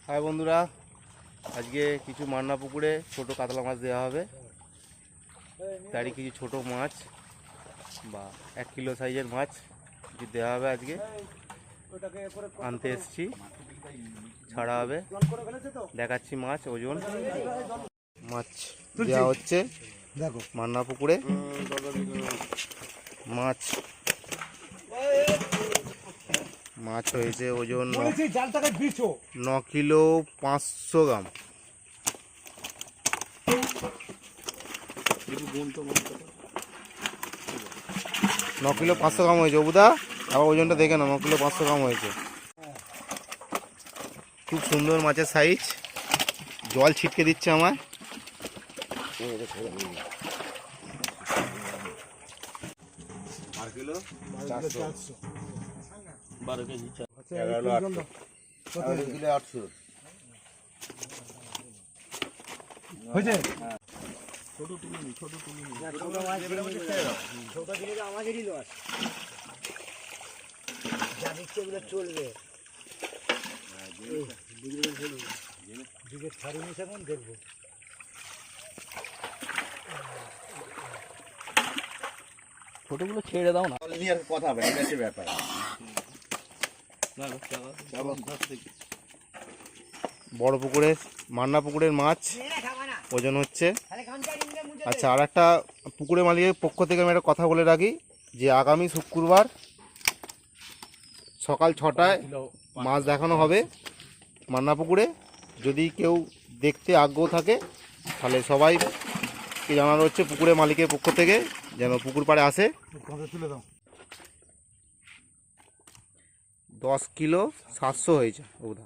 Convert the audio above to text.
High বন্ধুরা, আজকে কিছু মান্না পুকুরে ছোট কাতলা মাছ দেওয়া হবে। তারই কিছু ছোট মাছ বা 1 কিলো সাইজের মাছ কিছু দেওয়া হবে। আজকে আনতে এসছি, ছাড়া হবে। দেখাচ্ছি মাছ ওজন। মাছ দেওয়া হচ্ছে মান্না পুকুরে। মাছ হয়েছে ওজন 9 কিলো 500 গ্রাম। ন কিলো 500 গ্রাম হয়েছে অবুদা। আবার ওজনটা দেখে না, 9 কিলো 500 গ্রাম হয়েছে। খুব সুন্দর মাছের সাইজ। জল ছিটকে দিচ্ছে আমার। চলবে দেখবো। ছোটগুলো ছেড়ে দাও না, কথা হবে ব্যাপার। বড় পুকুরের মান্না পুকুরের মাছ ওজন হচ্ছে। আচ্ছা, আর একটা পুকুরের মালিকের পক্ষ থেকে আমি একটা কথা বলে রাখি যে আগামী শুক্রবার সকাল 6টায় মাছ দেখানো হবে মান্না পুকুরে। যদি কেউ দেখতে আগ্রহ থাকে তাহলে সবাইকে জানানো হচ্ছে পুকুরের মালিকের পক্ষ থেকে যেন পুকুর পাড়ে আসে। 10 কিলো 700 হয়েছে ওটা।